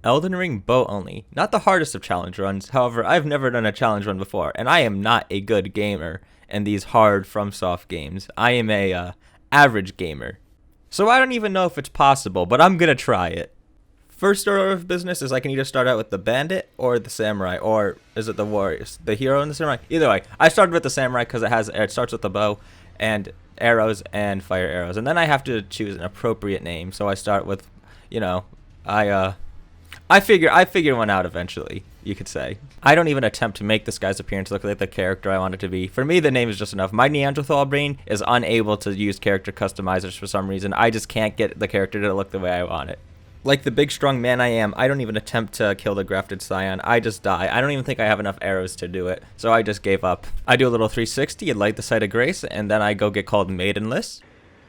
Elden Ring bow only. Not the hardest of challenge runs. However, I've never done a challenge run before, and I am not a good gamer in these hard FromSoft games. I am a average gamer. So I don't even know if it's possible, but I'm gonna try it. First order of business is I can either start out with the bandit or the samurai, or is it the warriors? The hero and the samurai? Either way, I started with the samurai because it starts with the bow and arrows and fire arrows. And then I have to choose an appropriate name, so I start with, you know, I figure one out eventually, you could say. I don't even attempt to make this guy's appearance look like the character I want it to be. For me, the name is just enough. My Neanderthal brain is unable to use character customizers for some reason. I just can't get the character to look the way I want it. Like the big strong man I am, I don't even attempt to kill the grafted scion. I just die. I don't even think I have enough arrows to do it, so I just gave up. I do a little 360 and light the sight of grace, and then I go get called maidenless.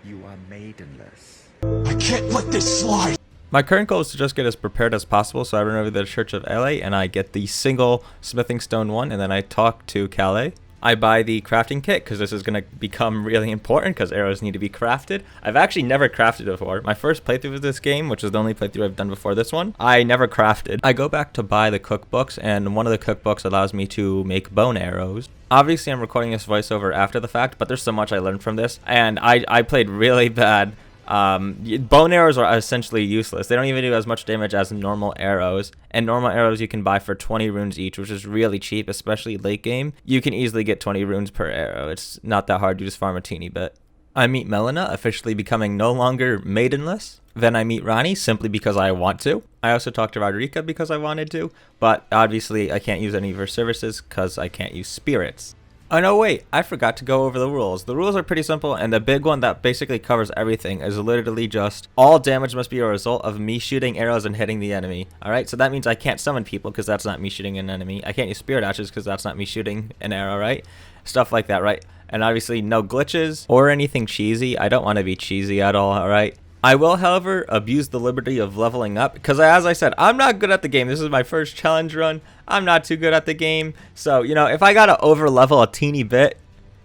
You are maidenless. I can't let this slide! My current goal is to just get as prepared as possible, so I run over to the Church of LA, and I get the single smithing stone one, and then I talk to Calais. I buy the crafting kit because this is going to become really important because arrows need to be crafted. I've actually never crafted before. My first playthrough of this game, which is the only playthrough I've done before this one, I never crafted. I go back to buy the cookbooks, and one of the cookbooks allows me to make bone arrows. Obviously, I'm recording this voiceover after the fact, but there's so much I learned from this, and I played really bad. Bone arrows are essentially useless. They don't even do as much damage as normal arrows, and normal arrows you can buy for 20 runes each, which is really cheap, especially late game. You can easily get 20 runes per arrow. It's not that hard. You just farm a teeny bit. I meet Malenia, officially becoming no longer maidenless. Then I meet Ronnie, simply because I want to. I also talked to Roderica because I wanted to, but obviously I can't use any of her services because I can't use spirits. Oh no, wait, I forgot to go over the rules. The rules are pretty simple, and the big one that basically covers everything is literally just all damage must be a result of me shooting arrows and hitting the enemy. Alright, so that means I can't summon people because that's not me shooting an enemy. I can't use spirit ashes because that's not me shooting an arrow, right? Stuff like that, right? And obviously no glitches or anything cheesy. I don't want to be cheesy at all, alright? I will, however, abuse the liberty of leveling up because, as I said, I'm not good at the game. This is my first challenge run. I'm not too good at the game. So, you know, if I gotta over level a teeny bit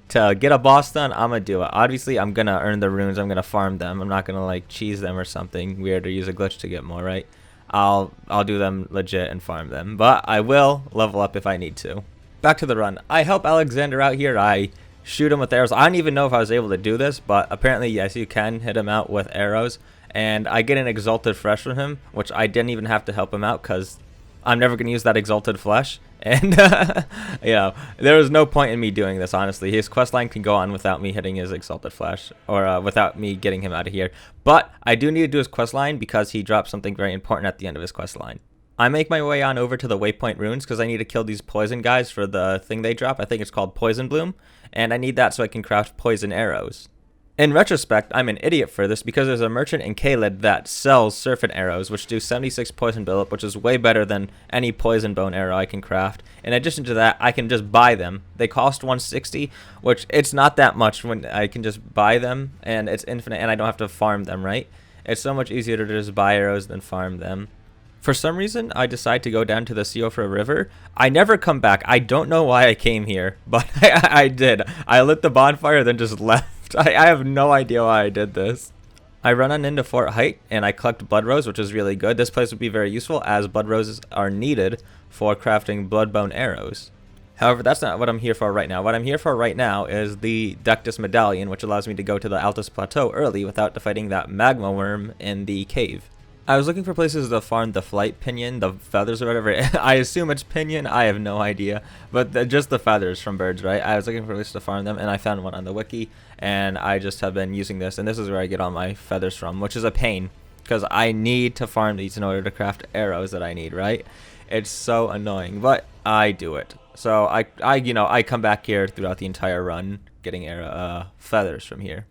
to get a boss done, I'm gonna do it. Obviously, I'm gonna earn the runes. I'm gonna farm them. I'm not gonna like cheese them or something weird or use a glitch to get more, right? I'll do them legit and farm them. But I will level up if I need to. Back to the run. I help Alexander out here. I shoot him with arrows. I don't even know if I was able to do this, but apparently yes, you can hit him out with arrows, and I get an exalted flesh from him, which I didn't even have to help him out because I'm never going to use that exalted flesh, and you know, there was no point in me doing this. Honestly, his questline can go on without me hitting his exalted flesh, or without me getting him out of here, but I do need to do his questline because he dropped something very important at the end of his questline. I make my way on over to the waypoint runes because I need to kill these poison guys for the thing they drop. I think it's called Poison Bloom, and I need that so I can craft poison arrows. In retrospect, I'm an idiot for this because there's a merchant in Caelid that sells serpent arrows, which do 76 poison buildup, which is way better than any poison bone arrow I can craft. In addition to that, I can just buy them. They cost 160, which it's not that much when I can just buy them, and it's infinite, and I don't have to farm them, right? It's so much easier to just buy arrows than farm them. For some reason, I decide to go down to the Siofra River. I never come back. I don't know why I came here, but I did. I lit the bonfire, then just left. I have no idea why I did this. I run on into Fort Height, and I collect blood rose, which is really good. This place would be very useful, as blood roses are needed for crafting bloodbone arrows. However, that's not what I'm here for right now. What I'm here for right now is the Dectus Medallion, which allows me to go to the Altus Plateau early without defeating that magma worm in the cave. I was looking for places to farm the flight pinion, the feathers or whatever. I assume it's pinion. I have no idea. But just the feathers from birds, right? I was looking for places to farm them, and I found one on the wiki. And I just have been using this. And this is where I get all my feathers from, which is a pain. Because I need to farm these in order to craft arrows that I need, right? It's so annoying. But I do it. So I come back here throughout the entire run getting feathers from here.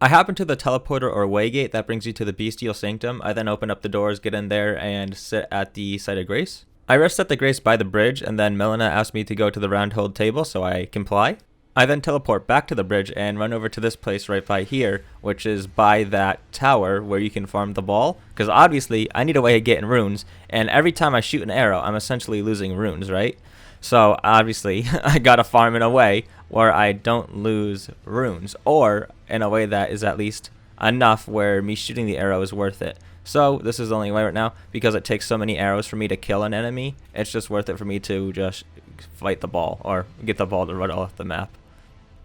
I hop into the teleporter or waygate that brings you to the Bestial Sanctum. I then open up the doors, get in there, and sit at the site of grace. I rest at the grace by the bridge, and then Malenia asks me to go to the round hold table, so I comply. I then teleport back to the bridge and run over to this place right by here, which is by that tower where you can farm the ball. Because obviously, I need a way of getting runes, and every time I shoot an arrow, I'm essentially losing runes, right? So obviously, I gotta farm in a way where I don't lose runes, or in a way that is at least enough where me shooting the arrow is worth it. So this is the only way right now, because it takes so many arrows for me to kill an enemy. It's just worth it for me to just fight the ball or get the ball to run off the map.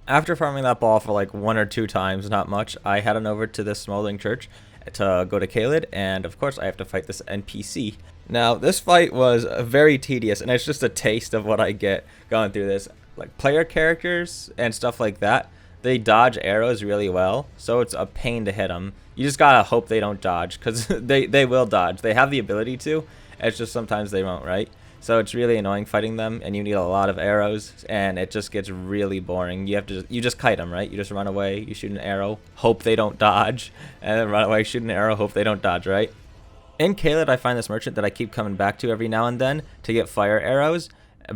After farming that ball for like 1 or 2 times, not much, I head on over to this smoldering church to go to Caelid, and of course I have to fight this NPC. Now this fight was very tedious, and it's just a taste of what I get going through this. Like player characters and stuff like that, they dodge arrows really well, so it's a pain to hit them. You just gotta hope they don't dodge, because they will dodge. They have the ability to, it's just sometimes they won't, right? So it's really annoying fighting them, and you need a lot of arrows, and it just gets really boring. You just kite them, right? You just run away, you shoot an arrow, hope they don't dodge, and then run away, shoot an arrow, hope they don't dodge, right? In Caelid, I find this merchant that I keep coming back to every now and then to get fire arrows,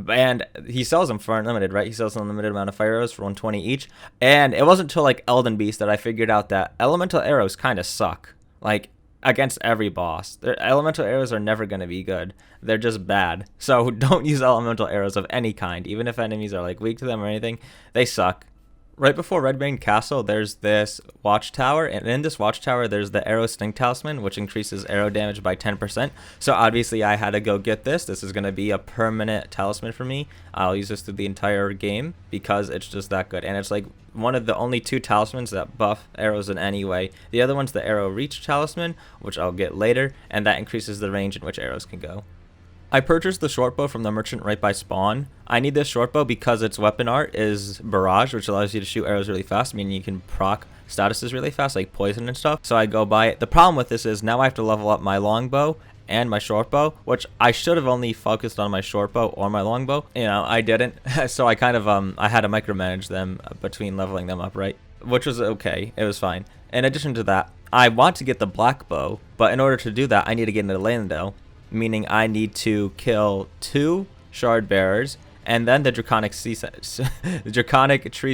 and he sells them for unlimited, right? He sells an unlimited amount of fire arrows for 120 each, and it wasn't until like Elden Beast that I figured out that elemental arrows kind of suck. Like, against every boss. Elemental arrows are never going to be good. They're just bad. So don't use elemental arrows of any kind. Even if enemies are like weak to them or anything, they suck. Right before Redbane Castle, there's this watchtower, and in this watchtower, there's the arrow sting talisman, which increases arrow damage by 10%. So obviously, I had to go get this. This is going to be a permanent talisman for me. I'll use this through the entire game because it's just that good, and it's like one of the only 2 talismans that buff arrows in any way. The other one's the arrow reach talisman, which I'll get later, and that increases the range in which arrows can go. I purchased the shortbow from the merchant right by spawn. I need this shortbow because its weapon art is barrage, which allows you to shoot arrows really fast, meaning you can proc statuses really fast, like poison and stuff. So I go buy it. The problem with this is now I have to level up my longbow and my shortbow, which I should have only focused on my shortbow or my longbow. You know, I didn't. So I kind of I had to micromanage them between leveling them up, right? Which was okay. It was fine. In addition to that, I want to get the black bow, but in order to do that, I need to get into Leyndell, meaning I need to kill 2 shard bearers and then the draconic tree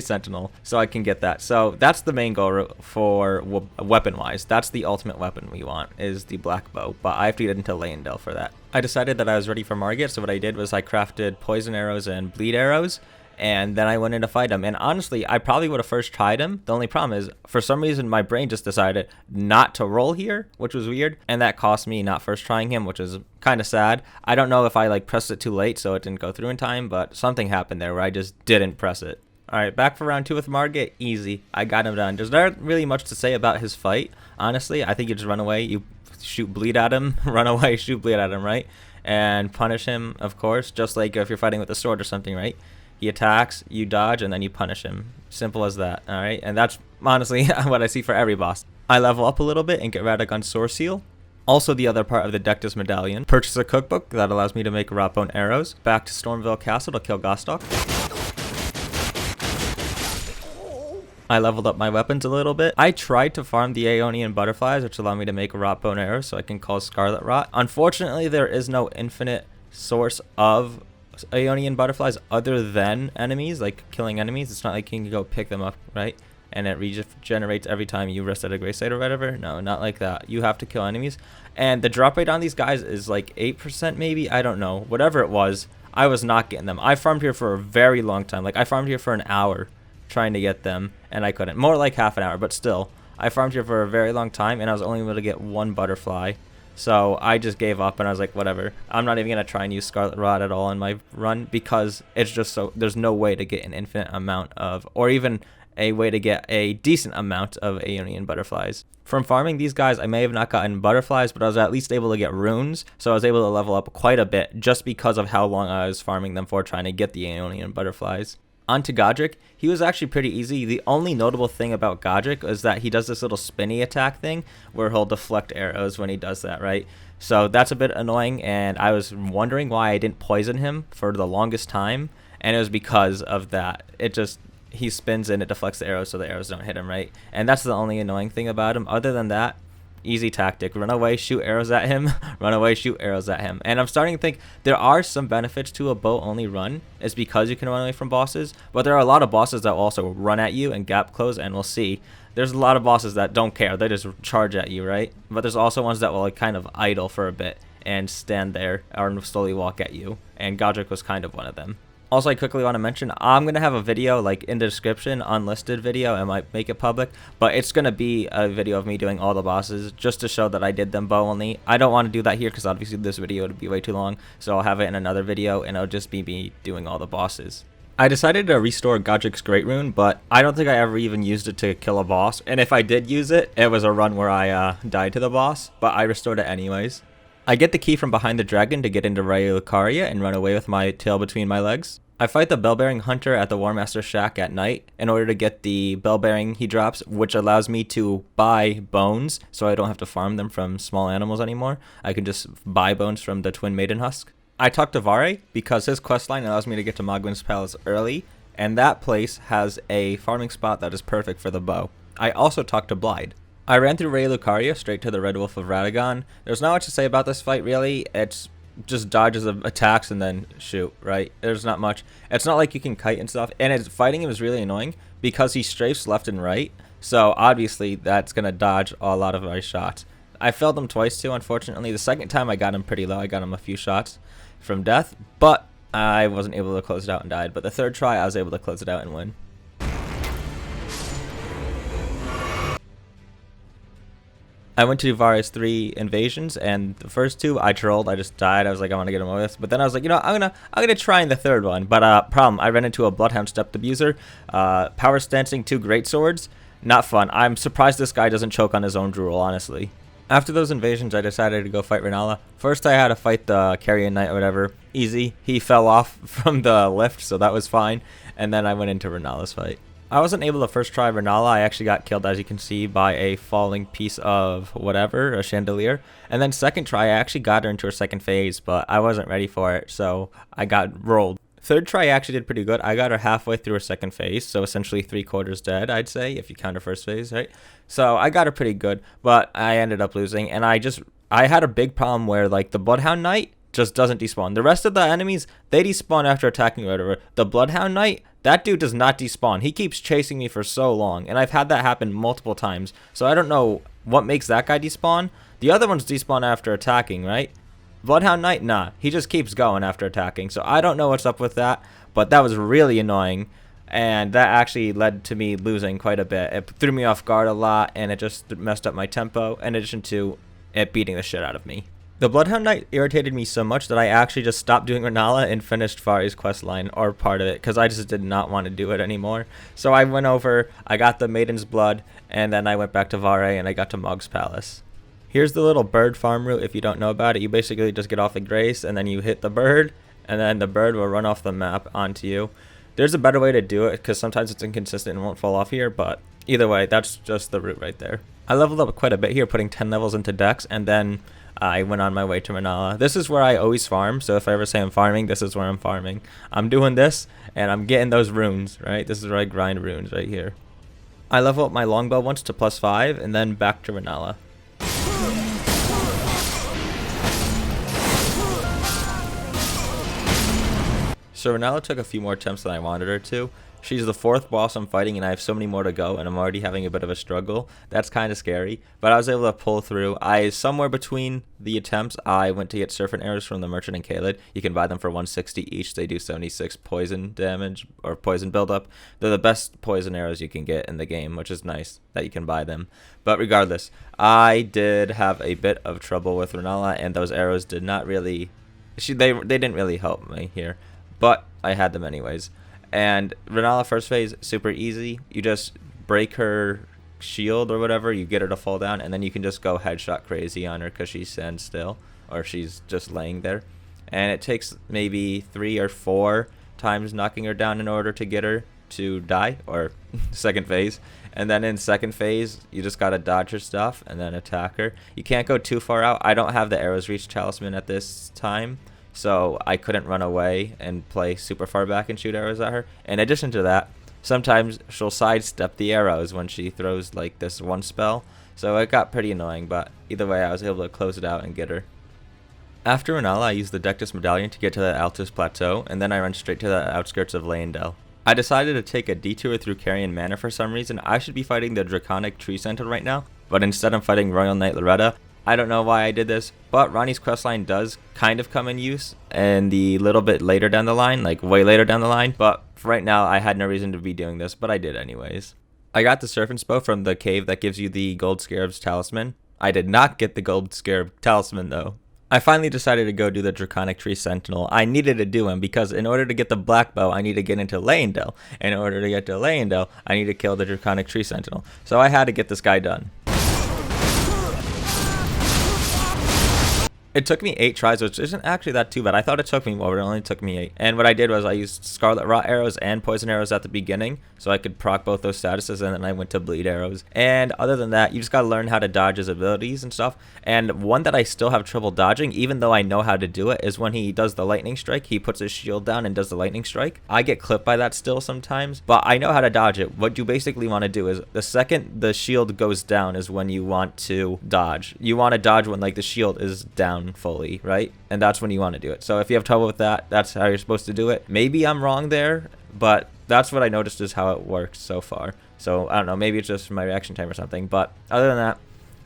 sentinel, so I can get that. So that's the main goal for weapon wise. That's the ultimate weapon we want, is the black bow, but I have to get into Leyndell for that. I decided that I was ready for Margit, so what I did was I crafted poison arrows and bleed arrows, and then I went in to fight him. And honestly, I probably would have first tried him. The only problem is, for some reason, my brain just decided not to roll here, which was weird. And that cost me not first trying him, which is kind of sad. I don't know if I like pressed it too late, so it didn't go through in time, but something happened there where I just didn't press it. All right, back for round 2 with Margit. Easy. I got him done. There's not really much to say about his fight, honestly. I think you just run away, you shoot bleed at him, run away, shoot bleed at him, right? And punish him, of course, just like if you're fighting with a sword or something, right? He attacks, you dodge, and then you punish him. Simple as that, alright? And that's honestly what I see for every boss. I level up a little bit and get Radagon's Sword Seal. Also, the other part of the Dectus Medallion. Purchase a cookbook that allows me to make Rotbone arrows. Back to Stormveil Castle to kill Gostock. I leveled up my weapons a little bit. I tried to farm the Aeonian butterflies, which allow me to make Rotbone arrows so I can cause Scarlet Rot. Unfortunately, there is no infinite source of Aeonian butterflies other than enemies, like killing enemies. It's not like you can go pick them up, right? And it regenerates every time you rest at a gravesite or whatever. No, not like that. You have to kill enemies. And the drop rate on these guys is like 8% maybe. I don't know. Whatever it was, I was not getting them. I farmed here for a very long time. Like, I farmed here for an hour trying to get them, and I couldn't. More like half an hour, but still. I farmed here for a very long time, and I was only able to get 1 butterfly. So I just gave up, and I was like, whatever. I'm not even going to try and use Scarlet Rot at all in my run, because it's just so, there's no way to get an infinite amount of, or even a way to get a decent amount of Aeonian butterflies. From farming these guys, I may have not gotten butterflies, but I was at least able to get runes. So I was able to level up quite a bit just because of how long I was farming them for, trying to get the Aeonian butterflies. On to Godric, he was actually pretty easy. The only notable thing about Godric is that he does this little spinny attack thing where he'll deflect arrows when he does that, right? So that's a bit annoying, and I was wondering why I didn't poison him for the longest time, and it was because of that. He spins and it deflects the arrows so the arrows don't hit him, right? And that's the only annoying thing about him. Other than that, easy tactic. Run away, shoot arrows at him. Run away, shoot arrows at him. And I'm starting to think there are some benefits to a bow-only run. It's because you can run away from bosses. But there are a lot of bosses that will also run at you and gap close, and we'll see. There's a lot of bosses that don't care. They just charge at you, right? But there's also ones that will like kind of idle for a bit and stand there or slowly walk at you. And Godric was kind of one of them. Also, I quickly want to mention, I'm going to have a video like in the description, unlisted video. I might make it public, but it's going to be a video of me doing all the bosses just to show that I did them bow only. I don't want to do that here because obviously this video would be way too long, so I'll have it in another video and it'll just be me doing all the bosses. I decided to restore Godric's Great Rune, but I don't think I ever even used it to kill a boss, and if I did use it, it was a run where I died to the boss, but I restored it anyways. I get the key from behind the dragon to get into Lucaria and run away with my tail between my legs. I fight the bell-bearing hunter at the War Master's shack at night in order to get the bell-bearing he drops, which allows me to buy bones, so I don't have to farm them from small animals anymore. I can just buy bones from the Twin Maiden Husk. I talked to Vare because his questline allows me to get to Mogwin's Palace early, and that place has a farming spot that is perfect for the bow. I also talked to Blide. I ran through Lucaria straight to the Red Wolf of Radagon. There's not much to say about this fight really. It's just dodges of attacks and then shoot, right? There's not much. It's not like you can kite and stuff, and fighting him is really annoying because he strafes left and right, so obviously that's going to dodge a lot of my shots. I failed him twice too, unfortunately. The second time I got him pretty low. I got him a few shots from death, but I wasn't able to close it out and died. But the third try I was able to close it out and win. I went to do Vare's 3 invasions, and the first 2 I trolled. I just died. I was like, I want to get him over this. But then I was like, you know, I'm gonna try in the third one. But problem, I ran into a Bloodhound Stepped Abuser, power stancing 2 great swords. Not fun. I'm surprised this guy doesn't choke on his own drool, honestly. After those invasions, I decided to go fight Renala. First, I had to fight the Carrion Knight or whatever. Easy. He fell off from the lift, so that was fine. And then I went into Renala's fight. I wasn't able to first try Renala. I actually got killed, as you can see, by a falling piece of whatever, a chandelier. And then second try, I actually got her into her second phase, but I wasn't ready for it, so I got rolled. Third try, I actually did pretty good. I got her halfway through her second phase, so essentially 3/4 dead, I'd say, if you count her first phase, right? So I got her pretty good, but I ended up losing, and I had a big problem where, like, the Bloodhound Knight just doesn't despawn. The rest of the enemies, they despawn after attacking or whatever. The Bloodhound Knight, that dude does not despawn. He keeps chasing me for so long, and I've had that happen multiple times, so I don't know what makes that guy despawn. The other ones despawn after attacking, right? Bloodhound Knight, nah, he just keeps going after attacking, so I don't know what's up with that, but that was really annoying, and that actually led to me losing quite a bit. It threw me off guard a lot, and it just messed up my tempo, in addition to it beating the shit out of me. The Bloodhound Knight irritated me so much that I actually just stopped doing Renala and finished Vare's questline, or part of it, because I just did not want to do it anymore. So I went over, I got the Maiden's Blood, and then I went back to Vare, and I got to Mog's Palace. Here's the little bird farm route if you don't know about it. You basically just get off the Grace, and then you hit the bird, and then the bird will run off the map onto you. There's a better way to do it, because sometimes it's inconsistent and won't fall off here, but either way, that's just the route right there. I leveled up quite a bit here, putting 10 levels into Dex, and then I went on my way to Renala. This is where I always farm, so if I ever say I'm farming, this is where I'm farming. I'm doing this, and I'm getting those runes, right? This is where I grind runes right here. I level up my longbow once to +5, and then back to Renala. So Renala took a few more attempts than I wanted her to. She's the 4th boss I'm fighting, and I have so many more to go, and I'm already having a bit of a struggle. That's kind of scary, but I was able to pull through. Somewhere between the attempts, I went to get Serpent Arrows from the Merchant and Kaled. You can buy them for 160 each. They do 76 poison damage, or poison buildup. They're the best poison arrows you can get in the game, which is nice that you can buy them. But regardless, I did have a bit of trouble with Renala, and those arrows did not really... They didn't really help me here, but I had them anyways. And Renala first phase, super easy. You just break her shield or whatever, you get her to fall down, and then you can just go headshot crazy on her because she stands still, or she's just laying there. And it takes maybe 3 or 4 times knocking her down in order to get her to die, or second phase. And then in second phase, you just gotta dodge her stuff and then attack her. You can't go too far out. I don't have the Arrows Reach Talisman at this time, so I couldn't run away and play super far back and shoot arrows at her. In addition to that, sometimes she'll sidestep the arrows when she throws like this one spell, so it got pretty annoying, but either way I was able to close it out and get her. After Renala, I used the Dectus Medallion to get to the Altus Plateau, and then I ran straight to the outskirts of Leyendell. I decided to take a detour through Carrion Manor for some reason. I should be fighting the Draconic Tree Sentinel right now, but instead I'm fighting Royal Knight Loretta. I don't know why I did this, but Ronnie's questline does kind of come in use and the little bit later down the line, like way later down the line. But for right now, I had no reason to be doing this, but I did anyways. I got the Serpent's Bow from the cave that gives you the Gold Scarab's Talisman. I did not get the Gold Scarab Talisman though. I finally decided to go do the Draconic Tree Sentinel. I needed to do him because in order to get the Black Bow, I need to get into Leyendell. In order to get to Leyendell, I need to kill the Draconic Tree Sentinel. So I had to get this guy done. It took me 8 tries, which isn't actually that too bad. I thought it took me more, but it only took me 8. And what I did was I used Scarlet Rot arrows and Poison arrows at the beginning, so I could proc both those statuses, and then I went to Bleed arrows. And other than that, you just gotta learn how to dodge his abilities and stuff. And one that I still have trouble dodging, even though I know how to do it, is when he does the Lightning Strike. He puts his shield down and does the Lightning Strike. I get clipped by that still sometimes, but I know how to dodge it. What you basically want to do is, the second the shield goes down is when you want to dodge. You want to dodge when like the shield is down fully, right? And that's when you want to do it. So if you have trouble with that, that's how you're supposed to do it. Maybe I'm wrong there, but that's what I noticed is how it works so far. So I don't know, maybe it's just my reaction time or something, but other than that,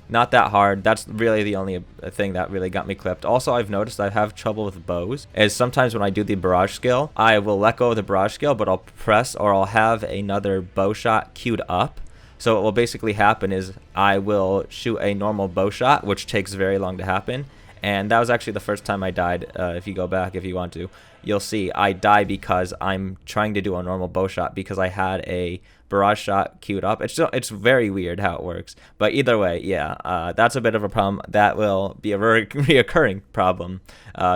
not that hard. That's really the only thing that really got me clipped. Also, I've noticed I have trouble with bows, is sometimes when I do the barrage skill, I will let go of the barrage skill, but I'll press, or I'll have another bow shot queued up. So what will basically happen is I will shoot a normal bow shot, which takes very long to happen. And that was actually the first time I died. If you go back, if you want to, you'll see I die because I'm trying to do a normal bow shot because I had a barrage shot queued up. It's very weird how it works. But either way, yeah, that's a bit of a problem. That will be a reoccurring problem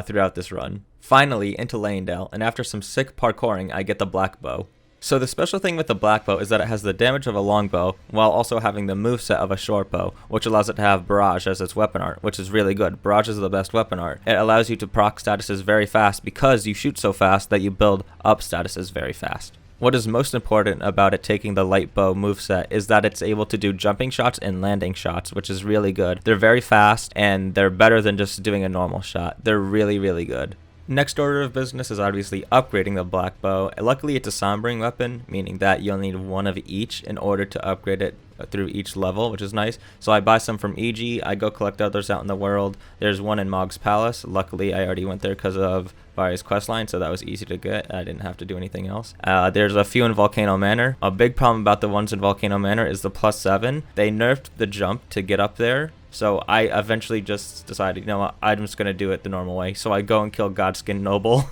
throughout this run. Finally, into Leyendell, and after some sick parkouring, I get the Black Bow. So the special thing with the Black Bow is that it has the damage of a long bow while also having the moveset of a short bow, which allows it to have barrage as its weapon art, which is really good. Barrage is the best weapon art. It allows you to proc statuses very fast because you shoot so fast that you build up statuses very fast. What is most important about it taking the light bow moveset is that it's able to do jumping shots and landing shots, which is really good. They're very fast and they're better than just doing a normal shot. They're really, really good. Next order of business is obviously upgrading the Black Bow. Luckily, it's a sombering weapon, meaning that you'll need one of each in order to upgrade it through each level, which is nice. So I buy some from EG, I go collect others out in the world. There's one in Mog's Palace. Luckily, I already went there because of Various questline, so that was easy to get. I didn't have to do anything else. There's a few in Volcano Manor. A big problem about the ones in Volcano Manor is the +7. They nerfed the jump to get up there. So I eventually just decided, you know what, I'm just going to do it the normal way. So I go and kill Godskin Noble,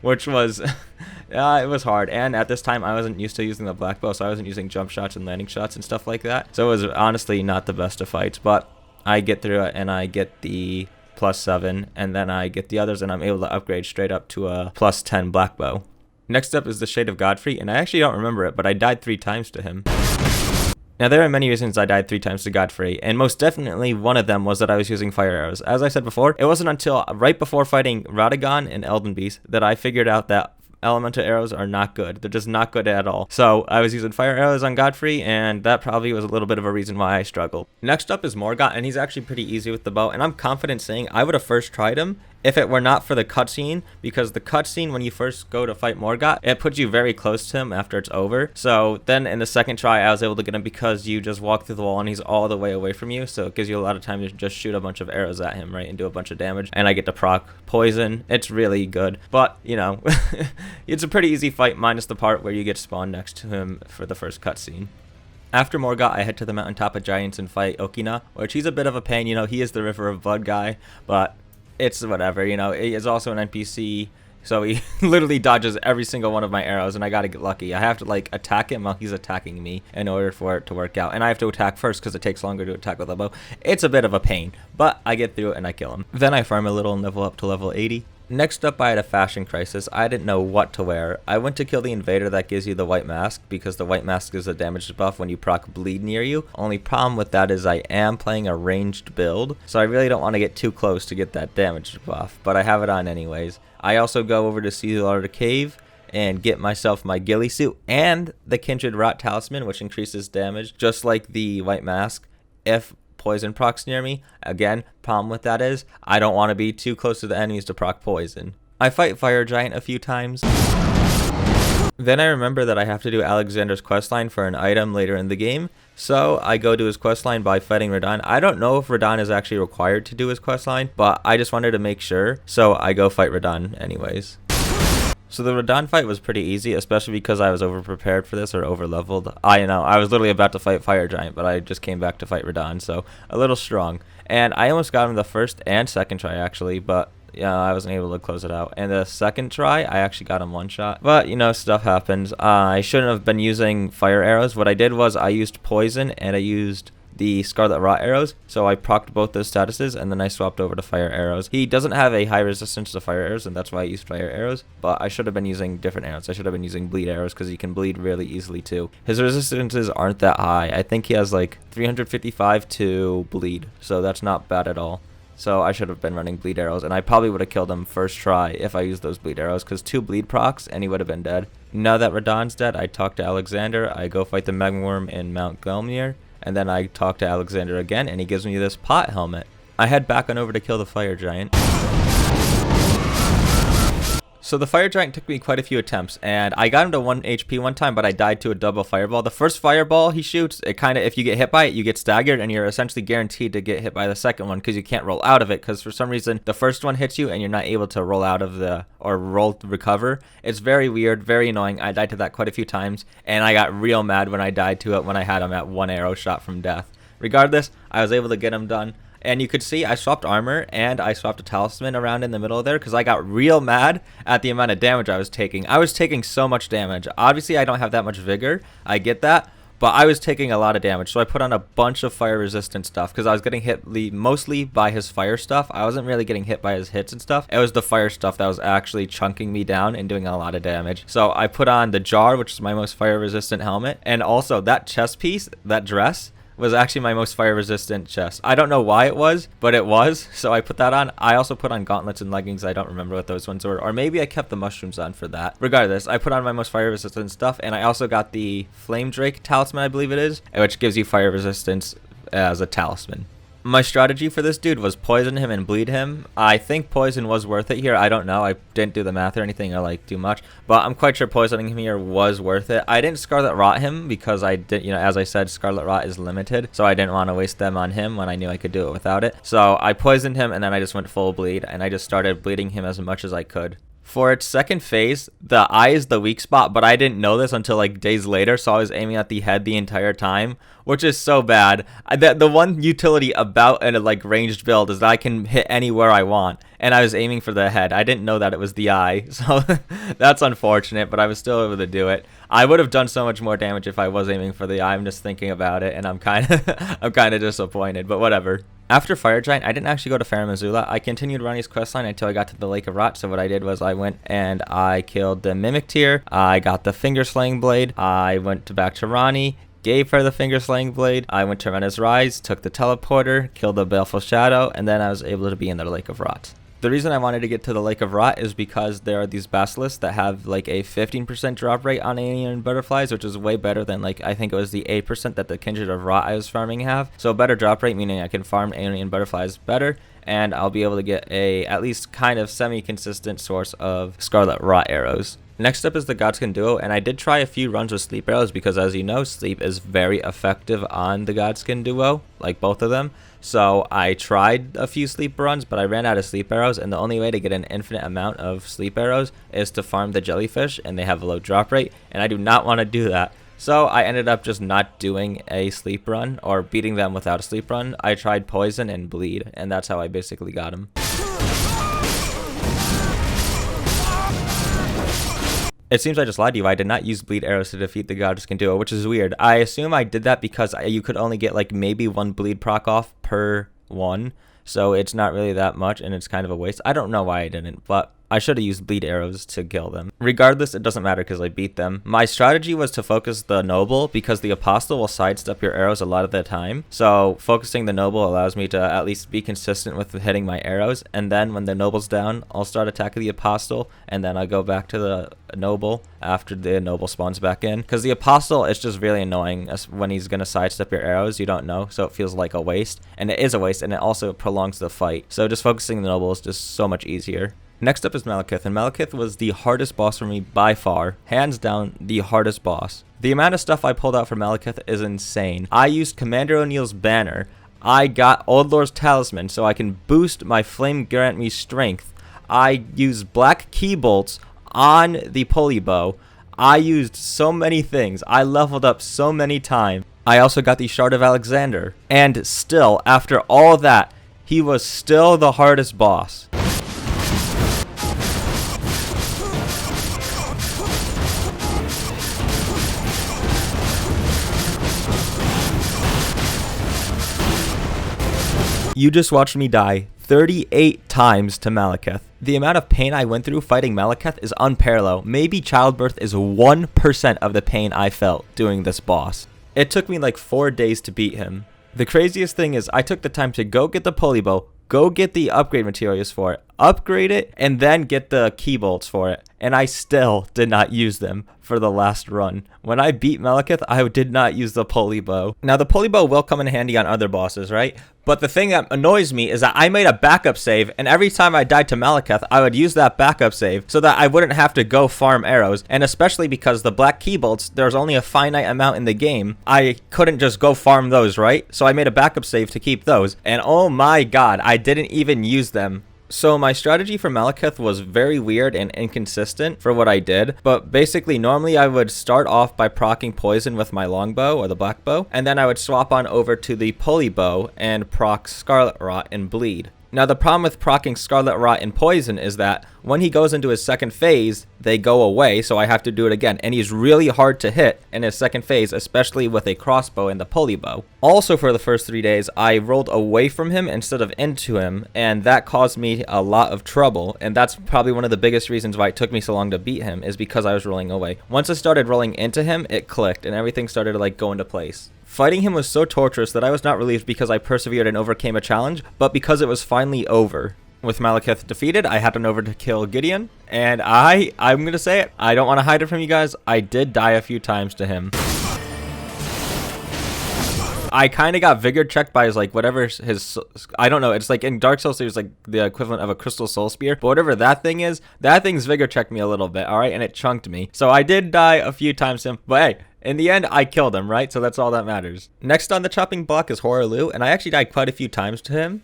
which was, it was hard. And at this time, I wasn't used to using the Black Bow, so I wasn't using jump shots and landing shots and stuff like that. So it was honestly not the best of fights, but I get through it and I get the +7, and then I get the others and I'm able to upgrade straight up to a +10 Black Bow. Next up is the Shade of Godfrey, and I actually don't remember it, but I died 3 times to him. Now, there are many reasons I died 3 times to Godfrey, and most definitely one of them was that I was using fire arrows. As I said before, it wasn't until right before fighting Radagon and Elden Beast that I figured out that elemental arrows are not good. They're just not good at all. So I was using fire arrows on Godfrey, and that probably was a little bit of a reason why I struggled. Next up is Morgott, and he's actually pretty easy with the bow, and I'm confident saying I would have first tried him if it were not for the cutscene, because the cutscene when you first go to fight Morgott, it puts you very close to him after it's over. So then in the second try, I was able to get him because you just walk through the wall and he's all the way away from you. So it gives you a lot of time to just shoot a bunch of arrows at him, right, and do a bunch of damage. And I get to proc poison. It's really good. But, you know, it's a pretty easy fight minus the part where you get spawned next to him for the first cutscene. After Morgott, I head to the mountaintop of giants and fight Okina, which he's a bit of a pain. You know, he is the River of Blood guy, but it's whatever, you know. He is also an NPC, so he literally dodges every single one of my arrows, and I gotta get lucky. I have to, like, attack him while he's attacking me in order for it to work out. And I have to attack first because it takes longer to attack with a bow. It's a bit of a pain, but I get through it and I kill him. Then I farm a little and level up to level 80. Next up, I had a fashion crisis. I didn't know what to wear. I went to kill the invader that gives you the white mask, because the white mask gives a damage buff when you proc bleed near you. Only problem with that is I am playing a ranged build, so I really don't want to get too close to get that damage buff, but I have it on anyways. I also go over to Siofra Cave and get myself my ghillie suit and the Kindred Rot Talisman, which increases damage, just like the white mask, if poison procs near me. Again, problem with that is I don't want to be too close to the enemies to proc poison. I fight Fire Giant a few times. Then I remember that I have to do Alexander's questline for an item later in the game, so I go do his questline by fighting Radahn. I don't know if Radahn is actually required to do his questline, but I just wanted to make sure, so I go fight Radahn anyways. So the Radahn fight was pretty easy, especially because I was over-prepared for this, or over-leveled. I know, I was literally about to fight Fire Giant, but I just came back to fight Radahn, so a little strong. And I almost got him the first and second try, actually, but yeah, I wasn't able to close it out. And the second try, I actually got him one shot. But, you know, stuff happens. I shouldn't have been using fire arrows. What I did was I used poison and I used the Scarlet Rot arrows. So I procced both those statuses and then I swapped over to fire arrows. He doesn't have a high resistance to fire arrows and that's why I used fire arrows. But I should have been using different arrows. I should have been using bleed arrows because he can bleed really easily too. His resistances aren't that high. I think he has like 355 to bleed. So that's not bad at all. So I should have been running bleed arrows, and I probably would have killed him first try if I used those bleed arrows, because 2 bleed procs, and he would have been dead. Now that Radahn's dead, I talk to Alexander, I go fight the Megworm in Mount Gelmir, and then I talk to Alexander again, and he gives me this pot helmet. I head back on over to kill the Fire Giant. So the Fire Giant took me quite a few attempts, and I got him to 1 HP one time, but I died to a double fireball. The first fireball he shoots, it kind of, if you get hit by it, you get staggered, and you're essentially guaranteed to get hit by the second one, because you can't roll out of it, because for some reason, the first one hits you, and you're not able to roll out of the, or roll to recover. It's very weird, very annoying. I died to that quite a few times, and I got real mad when I died to it when I had him at 1 arrow shot from death. Regardless, I was able to get him done. And you could see I swapped armor and I swapped a talisman around in the middle there because I got real mad at the amount of damage I was taking. I was taking so much damage. Obviously, I don't have that much vigor. I get that. But I was taking a lot of damage. So I put on a bunch of fire resistant stuff because I was getting hit mostly by his fire stuff. I wasn't really getting hit by his hits and stuff. It was the fire stuff that was actually chunking me down and doing a lot of damage. So I put on the jar, which is my most fire resistant helmet. And also that chest piece, that dress, was actually my most fire resistant chest. I don't know why it was, but it was, so I put that on. I also put on gauntlets and leggings. I don't remember what those ones were, or maybe I kept the mushrooms on for that. Regardless, I put on my most fire resistant stuff, and I also got the Flame Drake talisman, I believe it is, which gives you fire resistance as a talisman. My strategy for this dude was poison him and bleed him. I think poison was worth it here. I don't know. I didn't do the math or anything or like do much, but I'm quite sure poisoning him here was worth it. I didn't Scarlet Rot him because I did, you know, as I said, Scarlet Rot is limited, so I didn't want to waste them on him when I knew I could do it without it. So I poisoned him and then I just went full bleed and I just started bleeding him as much as I could. For its second phase, the eye is the weak spot, but I didn't know this until like days later, so I was aiming at the head the entire time, which is so bad. The one utility about a like ranged build is that I can hit anywhere I want, and I was aiming for the head. I didn't know that it was the eye, so that's unfortunate, but I was still able to do it. I would have done so much more damage if I was aiming for the eye. I'm just thinking about it, and I'm kind of disappointed, but whatever. After Fire Giant, I didn't actually go to Farum Azula. I continued running his questline until I got to the Lake of Rot. So what I did was I went and I killed the Mimic Tier. I got the Finger Slaying Blade. I went back to Ranni, gave her the Finger Slaying Blade. I went to Renna's Rise, took the Teleporter, killed the Baleful Shadow, and then I was able to be in the Lake of Rot. The reason I wanted to get to the Lake of Rot is because there are these basilisks that have like a 15% drop rate on alien butterflies, which is way better than like, I think it was the 8% that the Kindred of Rot I was farming have. So a better drop rate, meaning I can farm alien butterflies better, and I'll be able to get a at least kind of semi-consistent source of Scarlet Rot arrows. Next up is the Godskin Duo, and I did try a few runs with sleep arrows because, as you know, sleep is very effective on the Godskin Duo, like both of them. So I tried a few sleep runs, but I ran out of sleep arrows, and the only way to get an infinite amount of sleep arrows is to farm the jellyfish, and they have a low drop rate, and I do not want to do that. So I ended up just not doing a sleep run, or beating them without a sleep run. I tried poison and bleed, and that's how I basically got him. It seems I just lied to you. I did not use bleed arrows to defeat the Godskin Duo, which is weird. I assume I did that because you could only get like maybe 1 bleed proc off per one, so it's not really that much and it's kind of a waste. I don't know why I didn't, but I should have used bleed arrows to kill them. Regardless, it doesn't matter because I beat them. My strategy was to focus the Noble because the Apostle will sidestep your arrows a lot of the time. So focusing the Noble allows me to at least be consistent with hitting my arrows. And then when the Noble's down, I'll start attacking the Apostle, and then I'll go back to the Noble after the Noble spawns back in. Because the Apostle is just really annoying when he's going to sidestep your arrows. You don't know, so it feels like a waste. And it is a waste, and it also prolongs the fight. So just focusing the Noble is just so much easier. Next up is Malekith, and Malekith was the hardest boss for me by far. Hands down, the hardest boss. The amount of stuff I pulled out for Malekith is insane. I used Commander O'Neill's banner. I got Old Lord's Talisman so I can boost my Flame Grant Me Strength. I used Black Key Bolts on the pulley bow. I used so many things. I leveled up so many times. I also got the Shard of Alexander. And still, after all that, he was still the hardest boss. You just watched me die 38 times to Malekith. The amount of pain I went through fighting Malekith is unparalleled. Maybe childbirth is 1% of the pain I felt doing this boss. It took me like 4 days to beat him. The craziest thing is I took the time to go get the pulley bow, go get the upgrade materials for it, upgrade it, and then get the key bolts for it. And I still did not use them for the last run. When I beat Malekith, I did not use the pulley bow. Now the pulley bow will come in handy on other bosses, right? But the thing that annoys me is that I made a backup save, and every time I died to Malekith, I would use that backup save so that I wouldn't have to go farm arrows. And especially because the black key bolts, there's only a finite amount in the game, I couldn't just go farm those, right? So I made a backup save to keep those. And oh my god, I didn't even use them. So my strategy for Malekith was very weird and inconsistent for what I did, but basically normally I would start off by proccing poison with my longbow or the black bow, and then I would swap on over to the pulley bow and proc Scarlet Rot and bleed. Now the problem with proccing Scarlet Rot and poison is that when he goes into his second phase, they go away, so I have to do it again, and he's really hard to hit in his second phase, especially with a crossbow and the pulley bow. Also for the first 3 days, I rolled away from him instead of into him, and that caused me a lot of trouble, and that's probably one of the biggest reasons why it took me so long to beat him, is because I was rolling away. Once I started rolling into him, it clicked, and everything started to like go into place. Fighting him was so torturous that I was not relieved because I persevered and overcame a challenge, but because it was finally over. With Malekith defeated, I had an over to kill Gideon, and I'm gonna say it, I don't want to hide it from you guys, I did die a few times to him. I kind of got vigor checked by his, like, whatever his, I don't know, it's like in Dark Souls there's like the equivalent of a crystal soul spear, but whatever that thing is, that thing's vigor checked me a little bit, alright, and it chunked me. So I did die a few times to him, but hey, in the end, I killed him, right? So that's all that matters. Next on the chopping block is Horaloo, and I actually died quite a few times to him.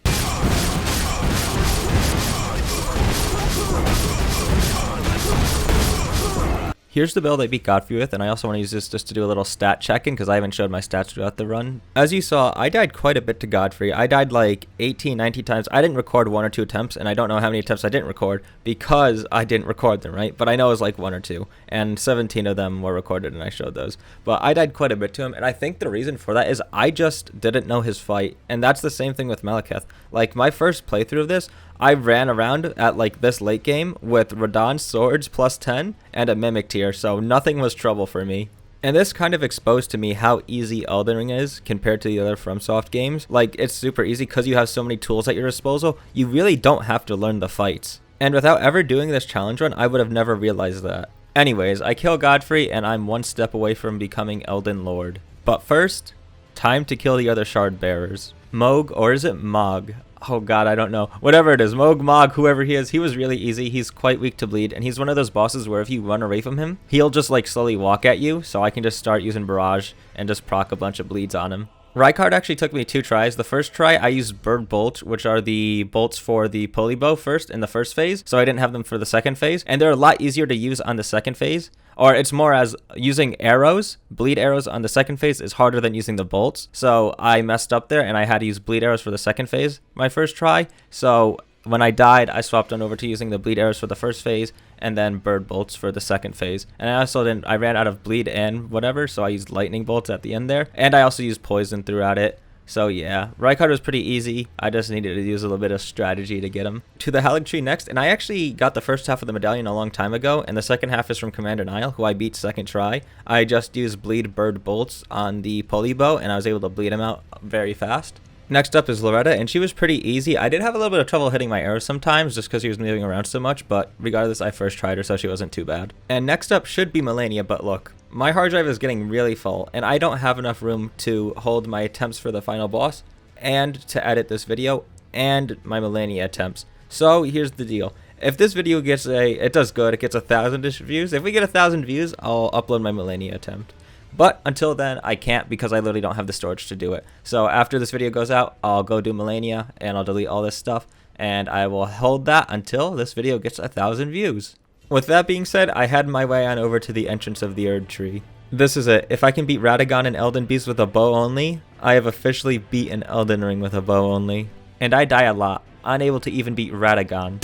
Here's the build I beat Godfrey with, and I also want to use this just to do a little stat checking because I haven't showed my stats throughout the run. As you saw, I died quite a bit to Godfrey. I died like 18, 19 times. I didn't record 1 or 2 attempts, and I don't know how many attempts I didn't record because I didn't record them, right? But I know it was like 1 or 2, and 17 of them were recorded, and I showed those. But I died quite a bit to him, and I think the reason for that is I just didn't know his fight, and that's the same thing with Malekith. Like, my first playthrough of this, I ran around at like this late game with Radahn's swords plus 10 and a mimic tier, so nothing was trouble for me. And this kind of exposed to me how easy Elden Ring is compared to the other FromSoft games. Like, it's super easy because you have so many tools at your disposal, you really don't have to learn the fights. And without ever doing this challenge run, I would have never realized that. Anyways, I kill Godfrey and I'm 1 step away from becoming Elden Lord. But first, time to kill the other shard bearers. Moog, or is it Mog? Oh god, I don't know. Whatever it is, Moog, Mog, whoever he is, he was really easy. He's quite weak to bleed, and he's one of those bosses where if you run away from him, he'll just like slowly walk at you, so I can just start using Barrage and just proc a bunch of bleeds on him. Rykard actually took me 2 tries. The first try, I used Bird Bolt, which are the bolts for the pulley bow first in the first phase, so I didn't have them for the second phase, and they're a lot easier to use on the second phase. Or it's more as using arrows, bleed arrows on the second phase is harder than using the bolts. So I messed up there and I had to use bleed arrows for the second phase, my first try. So when I died, I swapped on over to using the bleed arrows for the first phase and then bird bolts for the second phase. And I ran out of bleed and whatever, so I used lightning bolts at the end there. And I also used poison throughout it. So yeah, Rykard was pretty easy. I just needed to use a little bit of strategy to get him. To the Haligtree next, and I actually got the first half of the medallion a long time ago, and the second half is from Commander Niall, who I beat second try. I just used bleed bird bolts on the pulley bow, and I was able to bleed him out very fast. Next up is Loretta, and she was pretty easy. I did have a little bit of trouble hitting my arrows sometimes, just because he was moving around so much, but regardless, I first tried her, so she wasn't too bad. And next up should be Malenia, but look, my hard drive is getting really full, and I don't have enough room to hold my attempts for the final boss, and to edit this video, and my Malenia attempts. So here's the deal. If this video gets it does good, it gets 1,000-ish views. If we get 1,000 views, I'll upload my Malenia attempt. But until then, I can't because I literally don't have the storage to do it. So after this video goes out, I'll go do Malenia and I'll delete all this stuff. And I will hold that until this video gets 1,000 views. With that being said, I head my way on over to the entrance of the Erd Tree. This is it. If I can beat Radagon and Elden Beast with a bow only, I have officially beaten Elden Ring with a bow only. And I die a lot, unable to even beat Radagon.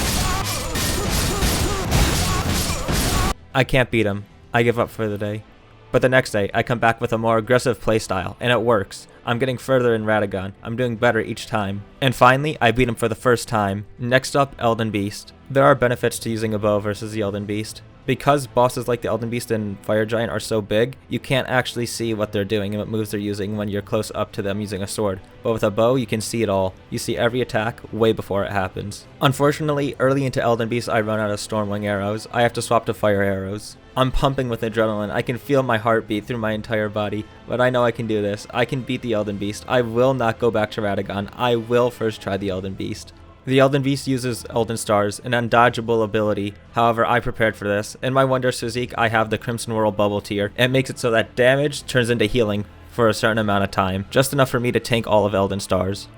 I can't beat him. I give up for the day. But the next day, I come back with a more aggressive playstyle, and it works. I'm getting further in Radagon. I'm doing better each time. And finally, I beat him for the first time. Next up, Elden Beast. There are benefits to using a bow versus the Elden Beast. Because bosses like the Elden Beast and Fire Giant are so big, you can't actually see what they're doing and what moves they're using when you're close up to them using a sword. But with a bow, you can see it all. You see every attack way before it happens. Unfortunately, early into Elden Beast, I run out of Stormwing arrows. I have to swap to Fire arrows. I'm pumping with adrenaline. I can feel my heartbeat through my entire body, but I know I can do this. I can beat the Elden Beast. I will not go back to Radagon. I will first try the Elden Beast. The Elden Beast uses Elden Stars, an undodgeable ability. However, I prepared for this. In my Wondrous Physique, I have the Crimson World Bubble tier. It makes it so that damage turns into healing for a certain amount of time, just enough for me to tank all of Elden Stars.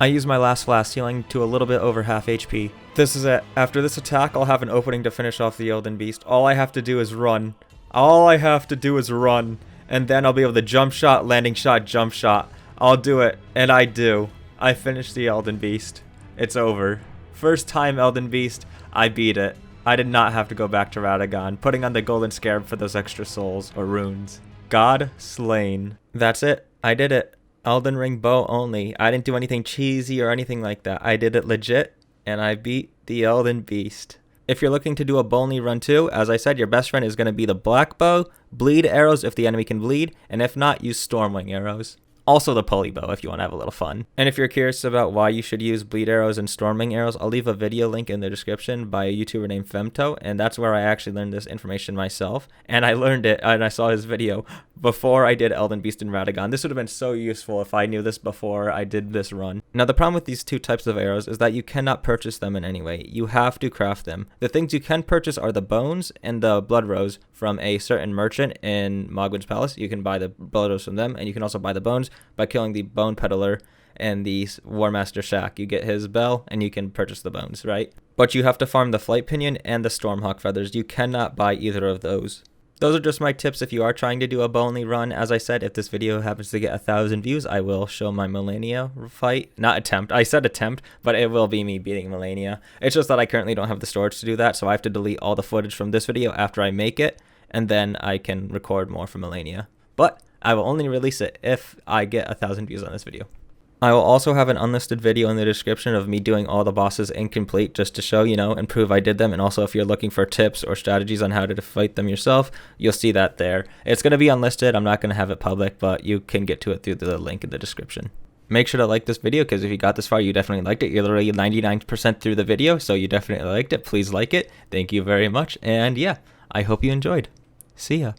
I use my last flask healing to a little bit over half HP. This is it. After this attack, I'll have an opening to finish off the Elden Beast. All I have to do is run. All I have to do is run. And then I'll be able to jump shot, landing shot, jump shot. I'll do it. And I do. I finished the Elden Beast. It's over. First time Elden Beast, I beat it. I did not have to go back to Radagon, putting on the golden scarab for those extra souls, or runes. God slain. That's it. I did it. Elden Ring bow only. I didn't do anything cheesy or anything like that. I did it legit, and I beat the Elden Beast. If you're looking to do a bow only run too, as I said, your best friend is going to be the black bow, bleed arrows if the enemy can bleed, and if not, use Stormwing arrows. Also the pulley bow if you want to have a little fun. And if you're curious about why you should use bleed arrows and Stormwing arrows, I'll leave a video link in the description by a YouTuber named Femto, and that's where I actually learned this information myself. And I learned it, and I saw his video before I did Elden Beast and Radagon. This would have been so useful if I knew this before I did this run. Now the problem with these two types of arrows is that you cannot purchase them in any way. You have to craft them. The things you can purchase are the bones and the blood rose from a certain merchant in Mogwin's Palace. You can buy the blood rose from them, and you can also buy the bones by killing the bone peddler and the War Master Shack. You get his bell and you can purchase the bones, right? But you have to farm the flight pinion and the Stormhawk feathers. You cannot buy either of those. Those are just my tips if you are trying to do a bow only run. As I said, if this video happens to get 1,000 views, I will show my Malenia fight. Not attempt. I said attempt, but it will be me beating Malenia. It's just that I currently don't have the storage to do that, so I have to delete all the footage from this video after I make it, and then I can record more for Malenia. But I will only release it if I get 1,000 views on this video. I will also have an unlisted video in the description of me doing all the bosses incomplete just to show, and prove I did them. And also if you're looking for tips or strategies on how to fight them yourself, you'll see that there. It's going to be unlisted. I'm not going to have it public, but you can get to it through the link in the description. Make sure to like this video because if you got this far, you definitely liked it. You're literally 99% through the video, so you definitely liked it. Please like it. Thank you very much. And yeah, I hope you enjoyed. See ya.